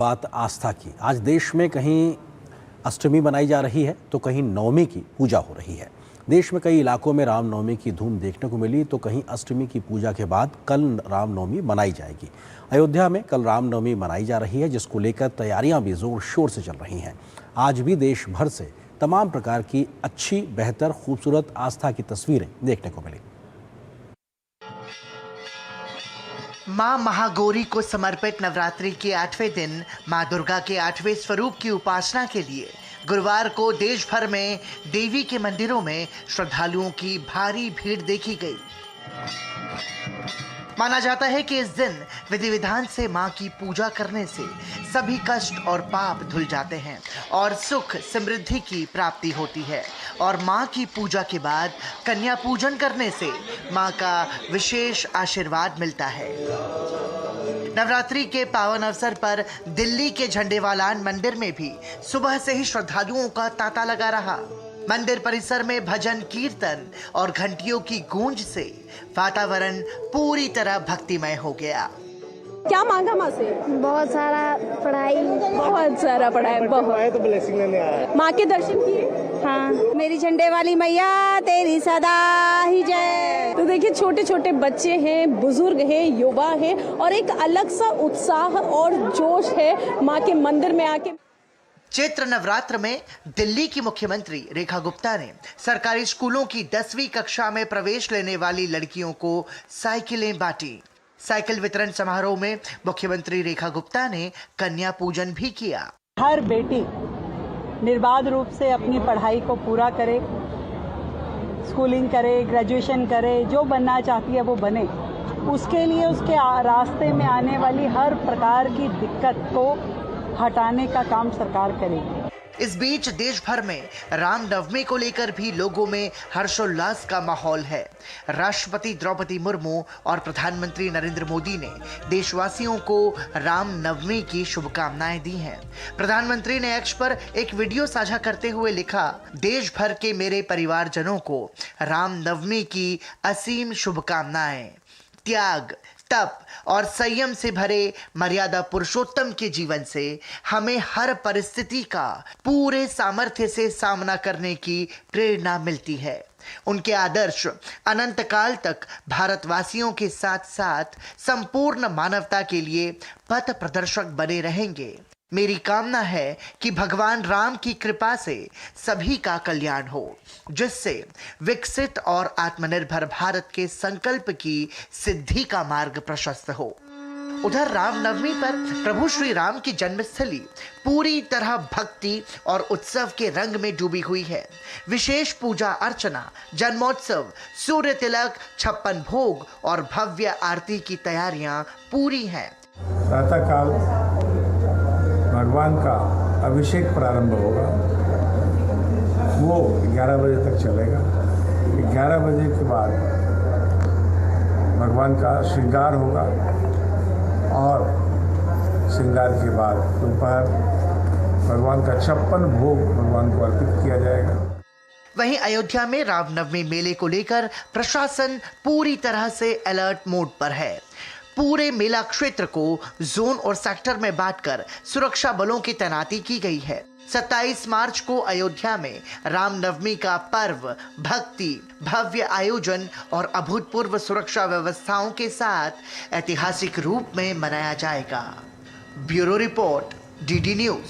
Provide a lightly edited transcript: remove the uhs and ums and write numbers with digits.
बात आस्था की। आज देश में कहीं अष्टमी मनाई जा रही है तो कहीं नवमी की पूजा हो रही है। देश में कई इलाकों में रामनवमी की धूम देखने को मिली तो कहीं अष्टमी की पूजा के बाद कल रामनवमी मनाई जाएगी। अयोध्या में कल रामनवमी मनाई जा रही है, जिसको लेकर तैयारियां भी जोर शोर से चल रही हैं। आज भी देश भर से तमाम प्रकार की अच्छी, बेहतर, खूबसूरत आस्था की तस्वीरें देखने को मिली। मां महागौरी को समर्पित नवरात्रि के 8वें दिन मां दुर्गा के 8वें स्वरूप की उपासना के लिए गुरुवार को देश भर में देवी के मंदिरों में श्रद्धालुओं की भारी भीड़ देखी गई। माना जाता है कि इस दिन विधि विधान से मां की पूजा करने से सभी कष्ट और पाप धुल जाते हैं और सुख समृद्धि की प्राप्ति होती है। और मां की पूजा के बाद कन्या पूजन करने से मां का विशेष आशीर्वाद मिलता है। नवरात्रि के पावन अवसर पर दिल्ली के झंडेवालान मंदिर में भी सुबह से ही श्रद्धालुओं का तांता लगा रहा। मंदिर परिसर में भजन, कीर्तन और घंटियों की गूंज से वातावरण पूरी तरह भक्तिमय हो गया। क्या मांगा माँ से? बहुत सारा पढ़ाई। बहुत तो ब्लेसिंग लेने आया। माँ के दर्शन किए? हाँ, मेरी झंडे वाली मैया तेरी सदा ही जय। तो देखिए, छोटे छोटे बच्चे हैं, बुजुर्ग हैं, युवा हैं और एक अलग सा उत्साह और जोश है माँ के मंदिर में आके। चैत्र नवरात्र में दिल्ली की मुख्यमंत्री रेखा गुप्ता ने सरकारी स्कूलों की 10वीं कक्षा में प्रवेश लेने वाली लड़कियों को साइकिलें बांटी। साइकिल वितरण समारोह में मुख्यमंत्री रेखा गुप्ता ने कन्या पूजन भी किया। हर बेटी निर्बाध रूप से अपनी पढ़ाई को पूरा करे, स्कूलिंग करे, ग्रेजुएशन करे, जो बनना चाहती है वो बने। उसके लिए उसके रास्ते में आने वाली हर प्रकार की दिक्कत को हटाने का काम सरकार करेगी। इस बीच देश भर में रामनवमी को लेकर भी लोगों में हर्षोल्लास का माहौल है। राष्ट्रपति द्रौपदी मुर्मू और प्रधानमंत्री नरेंद्र मोदी ने देशवासियों को रामनवमी की शुभकामनाएं दी हैं। प्रधानमंत्री ने एक्स पर एक वीडियो साझा करते हुए लिखा, देश भर के मेरे परिवारजनों को रामनवमी की असीम शुभकामनाएं। त्याग, तप और संयम से भरे मर्यादा पुरुषोत्तम के जीवन से हमें हर परिस्थिति का पूरे सामर्थ्य से सामना करने की प्रेरणा मिलती है। उनके आदर्श अनंत काल तक भारतवासियों के साथ साथ संपूर्ण मानवता के लिए पथ प्रदर्शक बने रहेंगे। मेरी कामना है कि भगवान राम की कृपा से सभी का कल्याण हो, जिससे विकसित और आत्मनिर्भर भारत के संकल्प की सिद्धि का मार्ग प्रशस्त हो। उधर रामनवमी पर प्रभु श्री राम की जन्मस्थली पूरी तरह भक्ति और उत्सव के रंग में डूबी हुई है। विशेष पूजा अर्चना, जन्मोत्सव, सूर्य तिलक, 56 भोग और भव्य आरती की तैयारियां पूरी हैं। प्रातः काल भगवान का अभिषेक प्रारंभ होगा, वो 11 बजे तक चलेगा। 11 बजे के बाद भगवान का श्रृंगार होगा और श्रृंगार के बाद दोपहर भगवान का 56 भोग भगवान को अर्पित किया जाएगा। वहीं अयोध्या में रामनवमी मेले को लेकर प्रशासन पूरी तरह से अलर्ट मोड पर है। पूरे मेला क्षेत्र को जोन और सेक्टर में बांटकर सुरक्षा बलों की तैनाती की गई है। 27 मार्च को अयोध्या में रामनवमी का पर्व भक्ति, भव्य आयोजन और अभूतपूर्व सुरक्षा व्यवस्थाओं के साथ ऐतिहासिक रूप में मनाया जाएगा। Bureau report, DD news.